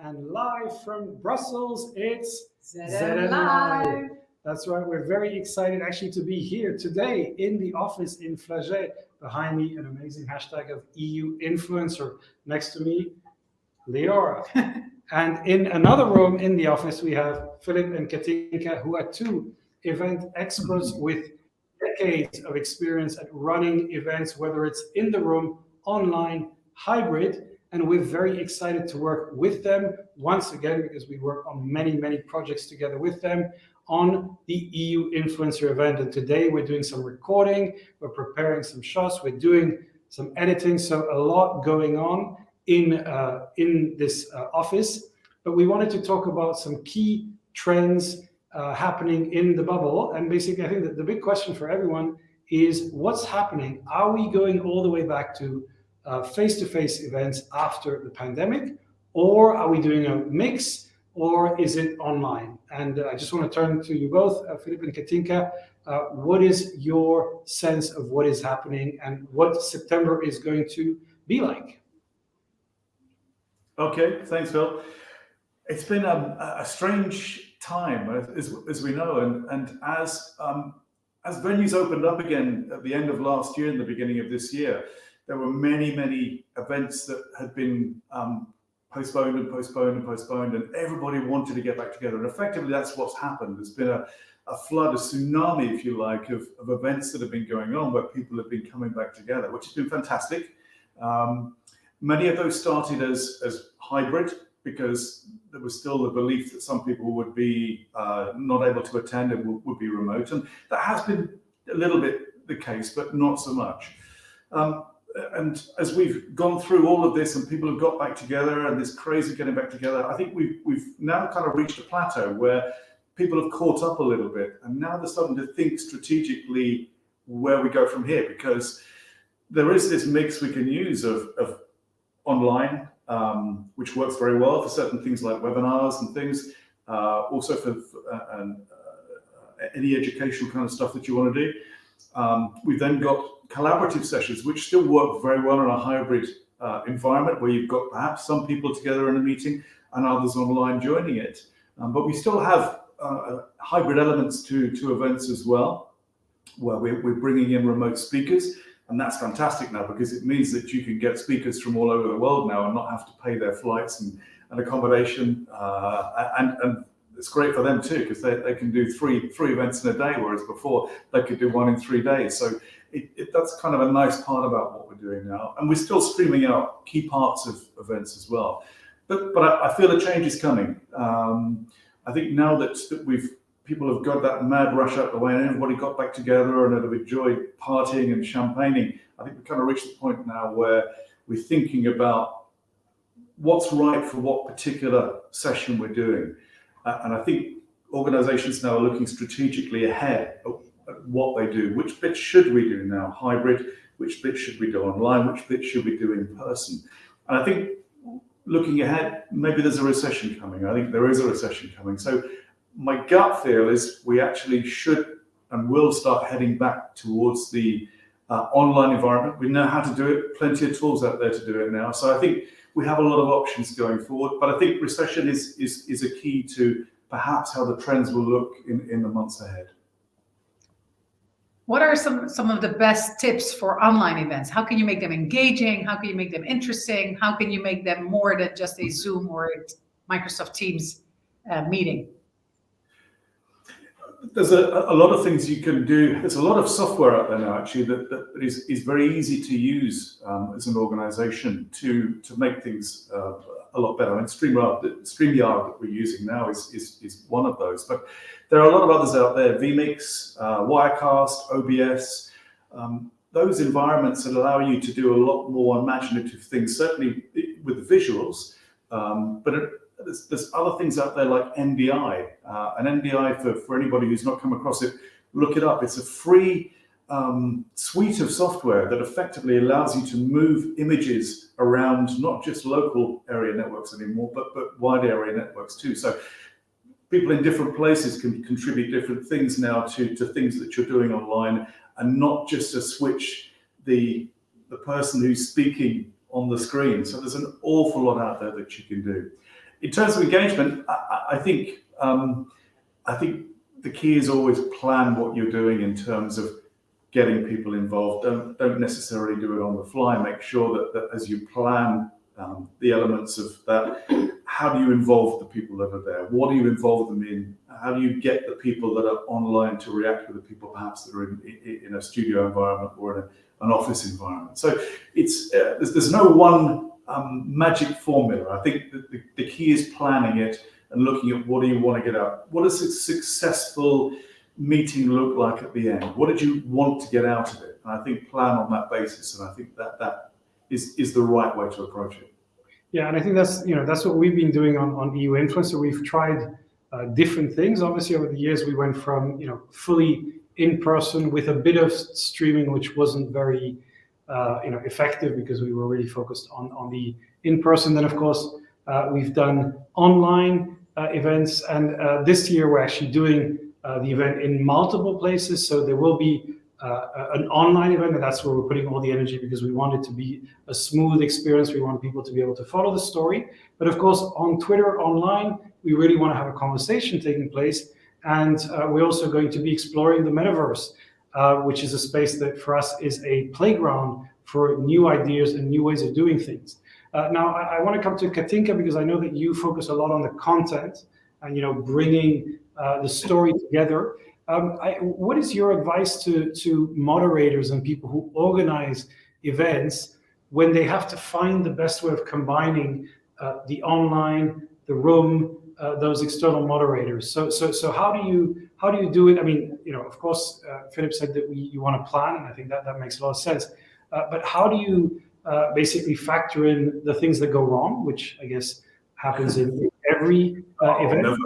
and live from Brussels, it's ZN Live. That's right, we're very excited actually to be here today in the office in Flagey. Behind me, an amazing hashtag of EU influencer. Next to me, Leora. And in another room in the office, we have Philip and Katinka, who are two event experts with decades of experience at running events, whether it's in the room, online, hybrid. And we're very excited to work with them once again, because we work on many, many projects together with them on the EU influencer event. And today we're doing some recording, we're preparing some shots, we're doing some editing. So a lot going on in this office, but we wanted to talk about some key trends happening in the bubble. And basically, I think that the big question for everyone is what's happening? Are we going all the way back to face-to-face events after the pandemic, or are we doing a mix, or is it online? And I just want to turn to you both, Philip and Katinka. What is your sense of what is happening and what September is going to be like? Okay, thanks, Phil. It's been a strange time, as we know, and as venues opened up again at the end of last year and the beginning of this year, there were many events that had been postponed, and everybody wanted to get back together. And effectively, that's what's happened. There's been a flood, a tsunami, if you like, of events that have been going on where people have been coming back together, which has been fantastic. Many of those started as hybrid, because there was still the belief that some people would be not able to attend and would be remote. And that has been a little bit the case, but not so much. And as we've gone through all of this and people have got back together and this crazy getting back together, I think we've now kind of reached a plateau where people have caught up a little bit. And now they're starting to think strategically where we go from here, because there is this mix we can use of online, which works very well for certain things like webinars and things, also for any educational kind of stuff that you want to do. We've then got collaborative sessions, which still work very well in a hybrid environment, where you've got perhaps some people together in a meeting and others online joining it. But we still have hybrid elements to events as well, where we're bringing in remote speakers. And that's fantastic now, because it means that you can get speakers from all over the world now and not have to pay their flights and accommodation. And it's great for them too, because they can do three events in a day, whereas before they could do one in 3 days. So that's kind of a nice part about what we're doing now. And we're still streaming out key parts of events as well. But I feel a change is coming. I think now that people have got that mad rush out the way and everybody got back together and have enjoyed partying and champagning, I think we've kind of reached the point now where we're thinking about what's right for what particular session we're doing. And I think organizations now are looking strategically ahead at what they do. Which bits should we do now? Hybrid. Which bits should we do online? Which bits should we do in person? And I think looking ahead, maybe there's a recession coming. I think there is a recession coming. So my gut feel is we actually should and will start heading back towards the online environment. We know how to do it. Plenty of tools out there to do it now. So I think we have a lot of options going forward. But I think recession is a key to perhaps how the trends will look in the months ahead. What are some of the best tips for online events? How can you make them engaging? How can you make them interesting? How can you make them more than just a Zoom or a Microsoft Teams meeting? There's a lot of things you can do. There's a lot of software out there now, actually, that is very easy to use as an organization to make things a lot better. I mean, StreamYard that we're using now is one of those. But there are a lot of others out there: vMix, Wirecast, OBS. Those environments that allow you to do a lot more imaginative things, certainly with the visuals. But there's other things out there like NDI. And NDI, for anybody who's not come across it, look it up. It's a free suite of software that effectively allows you to move images around not just local area networks anymore, but wide area networks too. So people in different places can contribute different things now to things that you're doing online, and not just to switch the person who's speaking on the screen. So there's an awful lot out there that you can do. In terms of engagement, I think the key is always plan what you're doing in terms of getting people involved. Don't necessarily do it on the fly. Make sure that as you plan the elements of that, how do you involve the people that are there? What do you involve them in? How do you get the people that are online to react with the people perhaps that are in a studio environment or in an office environment? So it's there's no one magic formula. I think that the key is planning it and looking at what do you want to get out. What does a successful meeting look like at the end? What did you want to get out of it? And I think plan on that basis, and I think that is the right way to approach it. Yeah, and I think that's what we've been doing on EU Influencer. We've tried different things. Obviously, over the years, we went from fully in person with a bit of streaming, which wasn't very effective because we were really focused on the in person. Then, of course, we've done online events, and this year we're actually doing the event in multiple places. So there will be an online event, and that's where we're putting all the energy because we want it to be a smooth experience. We want people to be able to follow the story. But of course, on Twitter, online, we really want to have a conversation taking place. And we're also going to be exploring the metaverse, which is a space that for us is a playground for new ideas and new ways of doing things. Now, I want to come to Katinka because I know that you focus a lot on the content and bringing the story together. What is your advice to moderators and people who organize events when they have to find the best way of combining the online, the room, those external moderators? So how do you do it? I mean, of course, Philip said that you want to plan, and I think that makes a lot of sense. But how do you basically factor in the things that go wrong, which I guess happens in every event?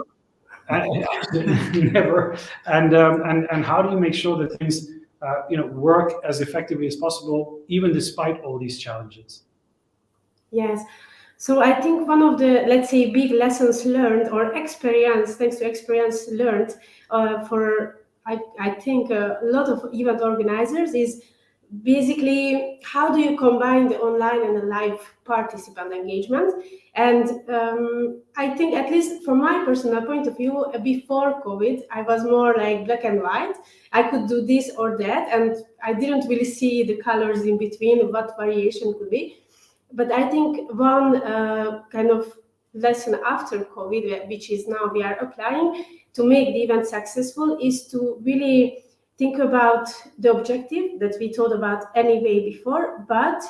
Never. And how do you make sure that things work as effectively as possible, even despite all these challenges? Yes. So I think one of the, let's say, big lessons learned or experience, thanks to experience learned I think a lot of event organizers is basically how do you combine the online and the live participant engagement. And I think, at least from my personal point of view, before COVID, I was more like black and white. I could do this or that, and I didn't really see the colors in between, what variation could be. But I think one kind of lesson after COVID, which is now we are applying to make the event successful, is to really think about the objective that we thought about anyway before, but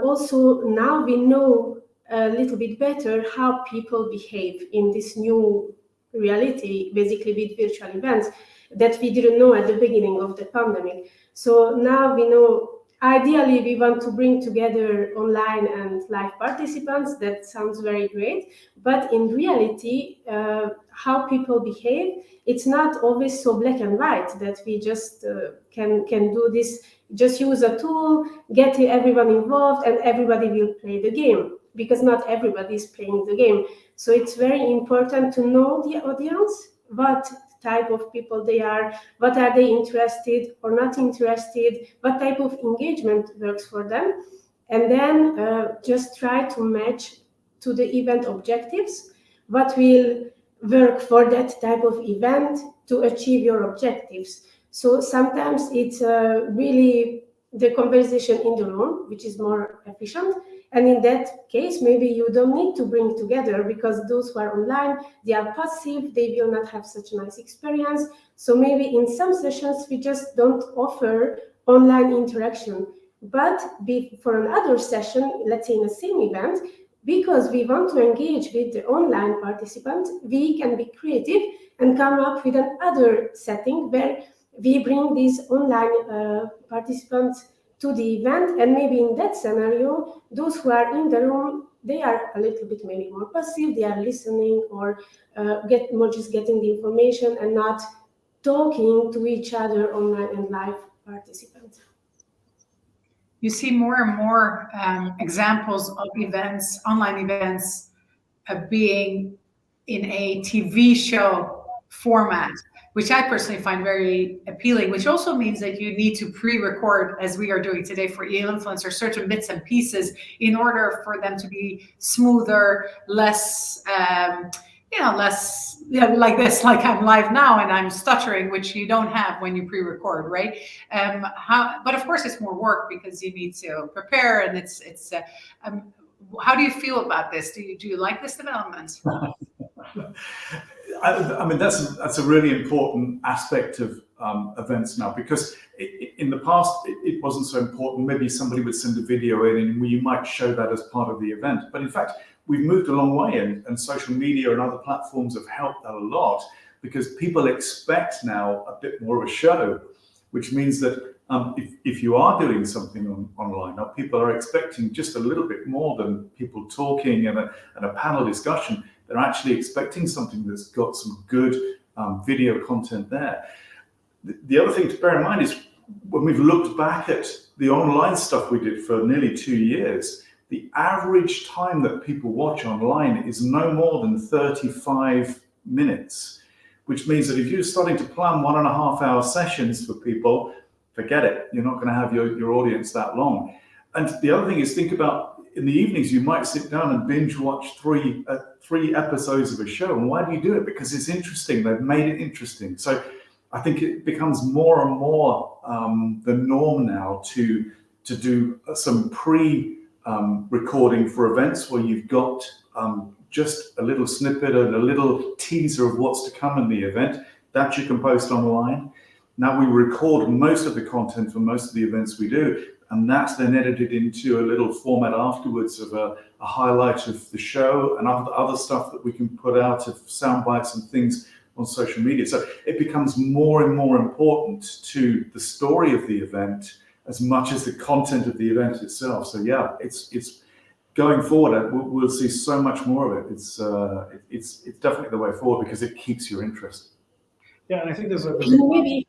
also now we know a little bit better how people behave in this new reality, basically with virtual events, that we didn't know at the beginning of the pandemic. So now we know, ideally, we want to bring together online and live participants. That sounds very great. But in reality, how people behave, it's not always so black and white that we just can do this, just use a tool, get everyone involved, and everybody will play the game, because not everybody is playing the game. So it's very important to know the audience, what type of people they are, what are they interested or not interested, what type of engagement works for them, and then just try to match to the event objectives what will work for that type of event to achieve your objectives. So sometimes it's really the conversation in the room, which is more efficient. And in that case, maybe you don't need to bring together, because those who are online, they are passive, they will not have such a nice experience. So maybe in some sessions, we just don't offer online interaction. But for another session, let's say in the same event, because we want to engage with the online participants, we can be creative and come up with another setting where we bring these online participants to the event, and maybe in that scenario, those who are in the room, they are a little bit maybe more passive, they are listening or just getting the information and not talking to each other, online and live participants. You see more and more examples of events, online events, being in a TV show format. which I personally find very appealing, which also means that you need to pre-record, as we are doing today for e-influencer, certain bits and pieces in order for them to be smoother, less, less like this, like I'm live now and I'm stuttering, which you don't have when you pre-record, right? But of course it's more work because you need to prepare, and how do you feel about this? Do you like this development? I mean, that's a really important aspect of events now, because in the past it wasn't so important. Maybe somebody would send a video in and you might show that as part of the event. But in fact, we've moved a long way, and social media and other platforms have helped that a lot, because people expect now a bit more of a show, which means that if you are doing something online, now people are expecting just a little bit more than people talking and a panel discussion. They're actually expecting something that's got some good video content there. The other thing to bear in mind is, when we've looked back at the online stuff we did for nearly 2 years, the average time that people watch online is no more than 35 minutes, which means that if you're starting to plan 1.5 hour sessions for people, forget it. You're not going to have your audience that long. And the other thing is, think about, in the evenings, you might sit down and binge watch three episodes of a show. And why do you do it? Because it's interesting. They've made it interesting. So I think it becomes more and more the norm now to do some pre-recording for events where you've got just a little snippet and a little teaser of what's to come in the event that you can post online. Now we record most of the content for most of the events we do, and that's then edited into a little format afterwards of a highlight of the show and other stuff that we can put out of sound bites and things on social media. So it becomes more and more important to the story of the event as much as the content of the event itself. So yeah, it's going forward. We'll see so much more of it. It's definitely the way forward, because it keeps your interest. Yeah, and I think there's maybe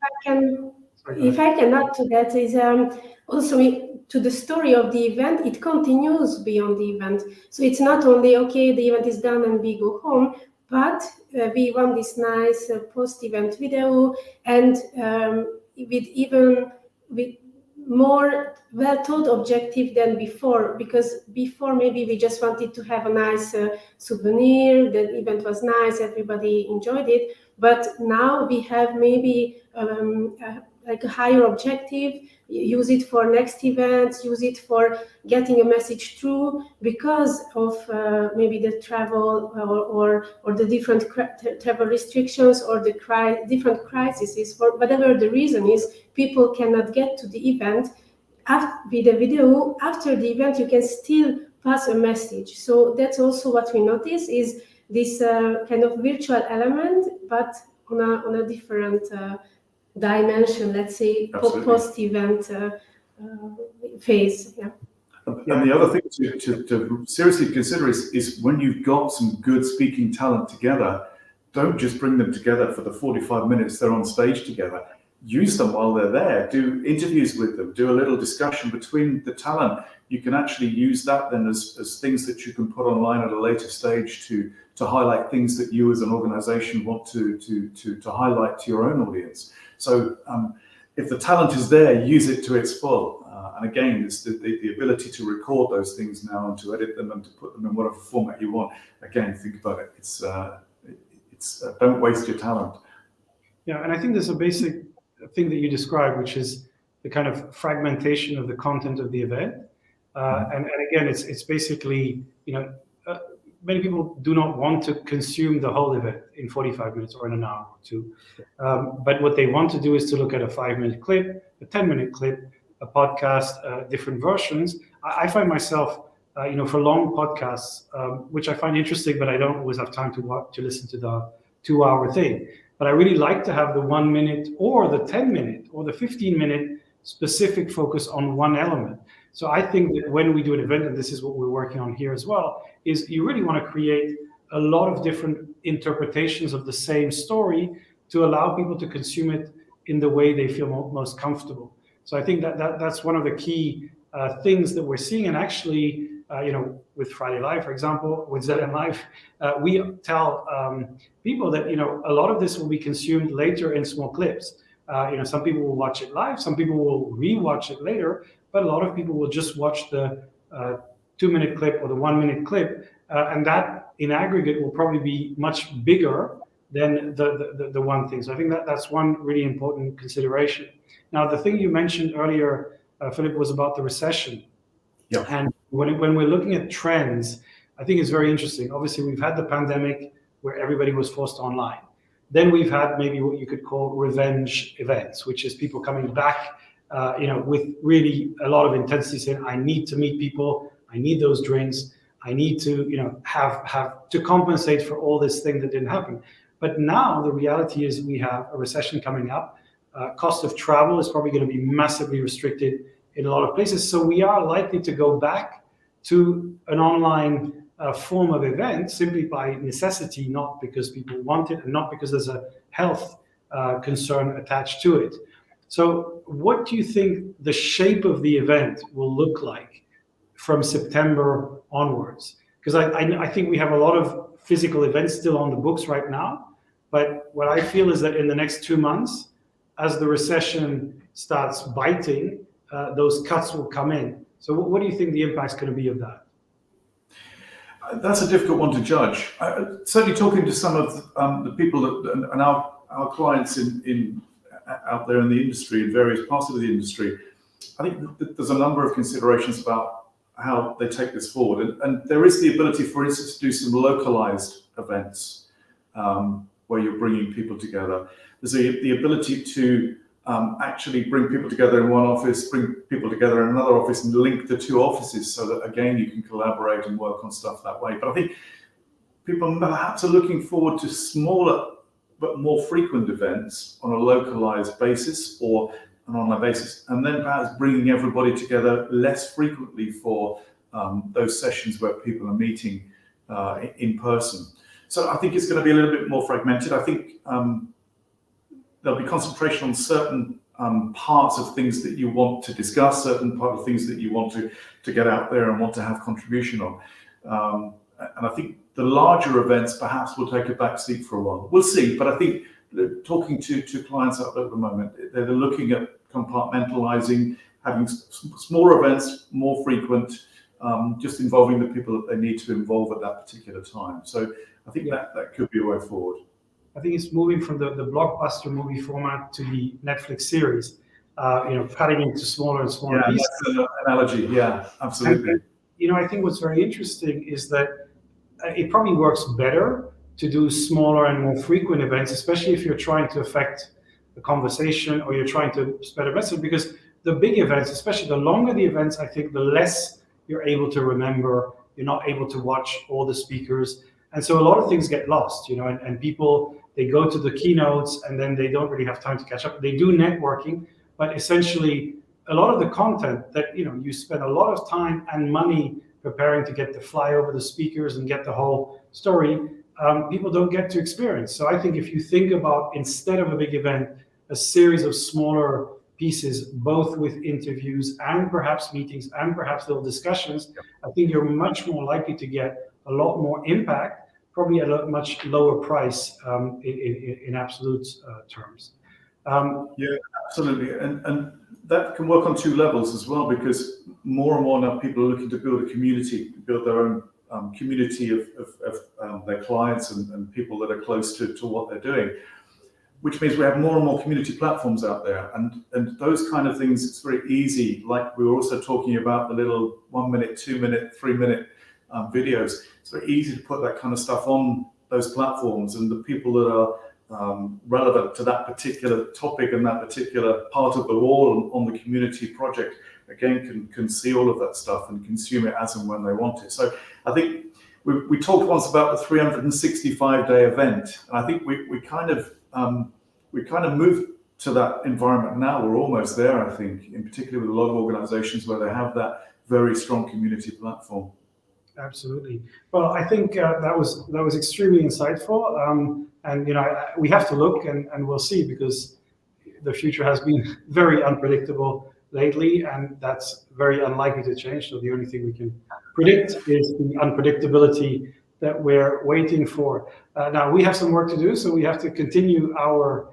if I can add to that, is also to the story of the event. It continues beyond the event, so it's not only okay, the event is done and we go home, but we want this nice post-event video, and with more well-thought objective than before, because before maybe we just wanted to have a nice souvenir, the event was nice, everybody enjoyed it, but now we have maybe like a higher objective, use it for next events, use it for getting a message through, because of maybe the travel or the different travel restrictions, or the different crises. For whatever the reason is, people cannot get to the event. With a video, after the event, you can still pass a message. So that's also what we notice, is this kind of virtual element, but on a different dimension, let's say, post-event phase. Yeah. And the other thing to seriously consider is when you've got some good speaking talent together, don't just bring them together for the 45 minutes they're on stage together. Use them while they're there. Do interviews with them. Do a little discussion between the talent. You can actually use that then as things that you can put online at a later stage to highlight things that you as an organization want to highlight to your own audience. So if the talent is there, use it to its full. And again, it's the ability to record those things now and to edit them and to put them in whatever format you want. Again, think about it. It's don't waste your talent. Yeah, and I think there's a basic thing that you described, which is the kind of fragmentation of the content of the event. And again, it's basically, many people do not want to consume the whole event in 45 minutes or in an hour or two. But what they want to do is to look at a 5-minute clip, a 10-minute clip, a podcast, different versions. I find myself, for long podcasts, which I find interesting, but I don't always have time to listen to the 2-hour thing. But I really like to have the 1 minute or the 10-minute or the 15-minute specific focus on one element. So I think that when we do an event, and this is what we're working on here as well, is you really want to create a lot of different interpretations of the same story to allow people to consume it in the way they feel most comfortable. So I think that's one of the key things that we're seeing. And actually, with Friday Live, for example, with ZN Live, we tell people that, a lot of this will be consumed later in small clips. Some people will watch it live, some people will re-watch it later, but a lot of people will just watch the 2-minute clip or the 1-minute clip, and that in aggregate will probably be much bigger than the one thing. So I think that's one really important consideration. Now, the thing you mentioned earlier, Philip, was about the recession. Yeah. And when we're looking at trends, I think it's very interesting. Obviously, we've had the pandemic where everybody was forced online. Then we've had maybe what you could call revenge events, which is people coming back, with really a lot of intensity, saying, I need to meet people, I need those drinks, I need to, have to compensate for all this thing that didn't happen. But now the reality is we have a recession coming up. Cost of travel is probably going to be massively restricted in a lot of places. So we are likely to go back to an online form of event simply by necessity, not because people want it and not because there's a health concern attached to it. So what do you think the shape of the event will look like from September onwards? Because I think we have a lot of physical events still on the books right now. But what I feel is that in the next 2 months, as the recession starts biting, those cuts will come in. So what do you think the impact's going to be of that? That's a difficult one to judge. Certainly talking to some of the people and our clients out there in the industry, in various parts of the industry, I think that there's a number of considerations about how they take this forward. And there is the ability, for instance, to do some localized events where you're bringing people together. There's the ability to actually bring people together in one office, bring people together in another office, and link the two offices so that, again, you can collaborate and work on stuff that way. But I think people perhaps are looking forward to smaller but more frequent events on a localized basis or an online basis, and then perhaps bringing everybody together less frequently for those sessions where people are meeting in person. So I think it's going to be a little bit more fragmented. I think there'll be concentration on certain parts of things that you want to discuss, certain part of things that you want to get out there and want to have contribution on. And I think the larger events perhaps will take a back seat for a while. We'll see, but I think talking to clients out there at the moment, they're looking at compartmentalizing, having smaller events, more frequent, just involving the people that they need to involve at that particular time. So I think that could be a way forward. I think it's moving from the blockbuster movie format to the Netflix series, cutting into smaller and smaller pieces. That's an analogy. Yeah, absolutely. And, I think what's very interesting is that it probably works better to do smaller and more frequent events, especially if you're trying to affect the conversation or you're trying to spread a message, because the big events, especially the longer the events, I think the less you're able to remember, you're not able to watch all the speakers. And so a lot of things get lost, and people, they go to the keynotes and then they don't really have time to catch up. They do networking, but essentially a lot of the content that, you spend a lot of time and money preparing to get the fly over the speakers and get the whole story, people don't get to experience. So I think if you think about, instead of a big event, a series of smaller pieces, both with interviews and perhaps meetings and perhaps little discussions, I think you're much more likely to get a lot more impact, probably at a much lower price in absolute terms. Yeah, absolutely. And that can work on two levels as well, because more and more now people are looking to build a community, build their own community of their clients and people that are close to what they're doing, which means we have more and more community platforms out there. And those kind of things, it's very easy. Like we were also talking about the little 1 minute, 2 minute, 3 minute videos. It's very easy to put that kind of stuff on those platforms, and the people that are relevant to that particular topic and that particular part of the wall on the community project, again, can see all of that stuff and consume it as and when they want it. So I think we talked once about the 365-day event. And I think we kind of moved to that environment now. We're almost there, I think, in particular with a lot of organizations where they have that very strong community platform. Absolutely. Well, I think that was extremely insightful. And we have to look and we'll see, because the future has been very unpredictable lately, and that's very unlikely to change. So the only thing we can predict is the unpredictability that we're waiting for. Now, we have some work to do, so we have to continue our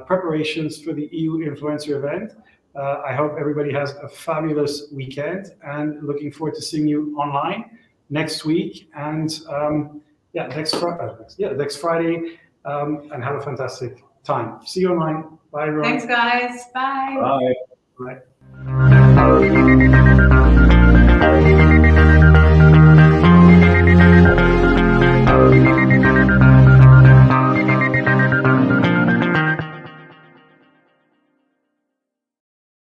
preparations for the EU Influencer event. I hope everybody has a fabulous weekend and looking forward to seeing you online next week and next Friday, and have a fantastic time. See you online. Bye, everyone. Thanks, guys. Bye. Bye. Bye.